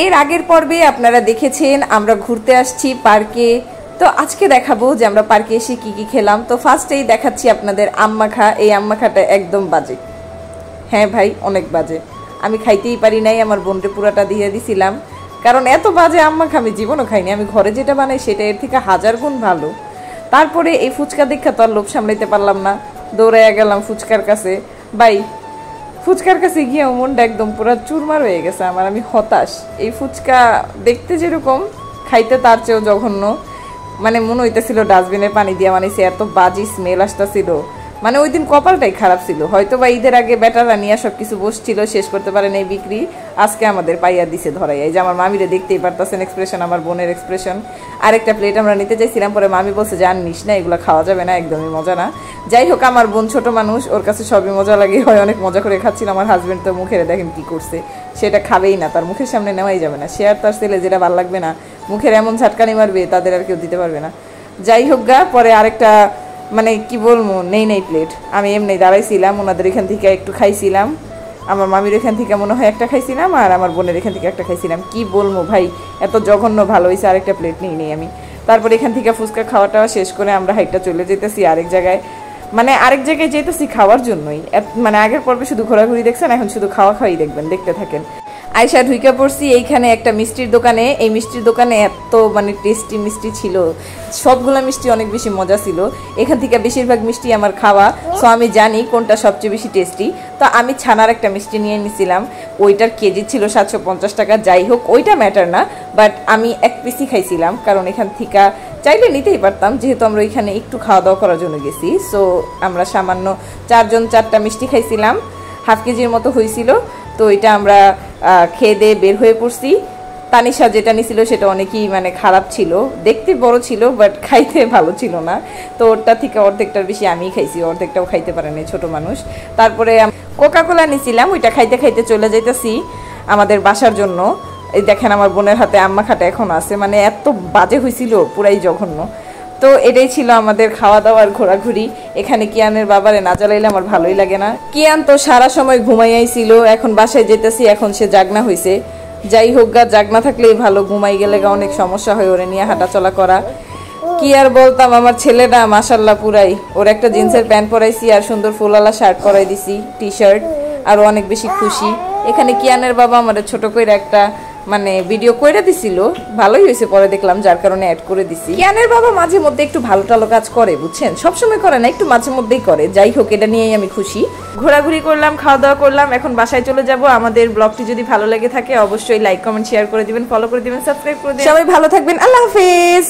এর আগের পর্বে আপনারা দেখেছেন আমরা ঘুরতে আসছি পার্কে। তো আজকে দেখাবো যে আমরা পার্কে এসে কি কি খেলাম। তো ফার্স্টেই দেখাচ্ছি আপনাদের আম মাখা। এই আম মাখাটা একদম বাজে, হ্যাঁ ভাই অনেক বাজে। আমি খাইতেই পারি নাই, আমার বোনকে পুরাটা দিয়ে দিছিলাম, কারণ এত বাজে আম মাখা আমি জীবনও খাইনি। আমি ঘরে যেটা বানাই সেটা এর থেকে 1000 গুণ ভালো। তারপরে এই ফুচকা দেখা তো আর লোভ সামলাইতে পারলাম না, দৌড়াইয়া গেলাম ফুচকার কাছে। ভাই ফুচকার কাছে গিয়ে মনটা একদম পুরো চুরমার হয়ে গেছে আমার। আমি হতাশ। এই ফুচকা দেখতে যেরকম, খাইতে তার চেয়েও জঘন্য। মানে মনে হইতেছিল ডাস্টবিনের পানি দিয়ে বানাইছে, এত বাজি স্মেল আসতেছিল। মানে ওই দিন কপালটাই খারাপ ছিল। হয়তো বা ঈদের আগে বেটারা নিয়ে সবকিছু বসছিল, শেষ করতে পারে নাই বিক্রি, আজকে আমাদের পাইয়া দিছে ধরাই। এই যে আমার মামিরে দেখতেই পারতেছেন এক্সপ্রেশন, আমার বোনের এক্সপ্রেশন। আরেকটা প্লেট আমরা নিতে চাইছিলাম, পরে মামি বলছে যে আর নিস না, এগুলো খাওয়া যাবে না, একদমই মজা না। যাই হোক, আমার বোন ছোট মানুষ, ওর কাছে সবই মজা লাগে, হয় অনেক মজা করে খাচ্ছিল। আমার হাজবেন্ড তো মুখের দেখেন কি করছে, সেটা খাবেই না, তার মুখের সামনে নেওয়াই যাবে না। সে আর তার ছেলে যেটা ভালো লাগবে না, মুখের এমন ঝাটকানি মারবে, তাদের আর কেউ দিতে পারবে না। যাই হোক গা, পরে আরেকটা মানে কি বলবো, নেই প্লেট আমি এমনি দাঁড়াইছিলাম, ওনাদের এখান থেকে একটু খাইছিলাম, আমার মামির এখান থেকে মনে হয় একটা খাইছিলাম, আর আমার বোনের এখান থেকে একটা খাইছিলাম। কি বলবো ভাই, এত জঘন্য ভালো হয়েছে, আরেকটা প্লেট নিই আমি। তারপর এখান থেকে ফুচকা খাওয়াটা শেষ করে আমরা হাইটটা চলে যেতেছি আরেক জায়গায়। মানে আরেক জায়গায় যেতেছি খাওয়ার জন্যই। মানে আগের পর্বে শুধু ঘোরাঘুরি দেখছেন, এখন শুধু খাওয়া খাওয়াই দেখবেন, দেখতে থাকেন। আয়সা ঢুইকা পড়ছি এইখানে একটা মিষ্টির দোকানে। এই মিষ্টির দোকানে এত মানে টেস্টি মিষ্টি ছিল, সবগুলো মিষ্টি অনেক বেশি মজা ছিল। এখান থেকে বেশিরভাগ মিষ্টি আমার খাওয়া, সো আমি জানি কোনটা সবচেয়ে বেশি টেস্টি। তো আমি ছানার একটা মিষ্টি নিয়ে নিয়েছিলাম, ওইটার কেজি ছিল 750 টাকা। যাই হোক, ওইটা ম্যাটার না, বাট আমি এক পিসই খাইছিলাম, কারণ এখান থেকে চাইলে নিতেই পারতাম, যেহেতু আমরা ওইখানে একটু খাওয়া দাওয়া করার জন্য গেছি। সো আমরা সামান্য 4 জন 4টা মিষ্টি খাইছিলাম, হাফ কেজির মতো হয়েছিল। তো এটা আমরা খেয়ে দিয়ে বের হয়ে পড়ছি। তানিশা যেটা নিছিল সেটা অনেকই মানে খারাপ ছিল, দেখতে বড় ছিল বাট খাইতে ভালো ছিল না। তো ওরটা থেকে অর্ধেকটার বেশি আমিই খাইছি, অর্ধেকটাও খাইতে পারেনি ছোট মানুষ। তারপরে কোকা কোলা নিছিলাম, ওইটা খাইতে খাইতে চলে যাইতেছি আমাদের বাসার জন্য। এই দেখেন আমার বোনের হাতে আম্মা খাটা এখন আছে, মানে এত বাজে হয়েছিল, পুরাই জঘন্য। তো এটাই ছিল আমাদের খাওয়া দাওয়ার ঘোরাঘুরি। এখানে কিয়ানের বাবারে না জ্বালাইলে আমার ভালোই লাগে না। কিয়ান তো সারা সময় ঘুমাইয়াই ছিল, এখন বাসায় যেতেছি, এখন সে জাগনা হয়েছে। যাই হোক গা, জাগনা থাকলেই ভালো, ঘুমাই গেলে গা অনেক সমস্যা হয় ওরে নিয়ে হাঁটাচলা করা। কি আর বলতাম, আমার ছেলেটা মাশাল্লাহ পুরাই, ওর একটা জিন্সের প্যান্ট পরাইছি আর সুন্দর ফুলওয়ালা শার্ট পরাই দিছি, টি শার্ট, আর অনেক বেশি খুশি। এখানে কিয়ানের বাবা আমাদের ছোট করে একটা মানে ভিডিও কইরা দিছিল, ভালোই হয়েছে, পরে দেখলাম, যার কারণে অ্যাড করে দিছি। কিয়ানের বাবা মাঝে মধ্যে একটু ভালো টালো কাজ করে, বুঝছেন, সবসময় করে না, একটু মাঝে মধ্যেই করে। যাই হোক, এটা নিয়েই আমি খুশি। ঘোরাঘুরি করলাম, খাওয়া দাওয়া করলাম, এখন বাসায় চলে যাব। আমাদের ব্লগটি যদি ভালো লেগে থাকে অবশ্যই লাইক কমেন্ট শেয়ার করে দিবেন, ফলো করে দিবেন, সাবস্ক্রাইব করে দিবেন। সবাই ভালো থাকবেন, আল্লাহ হাফেজ।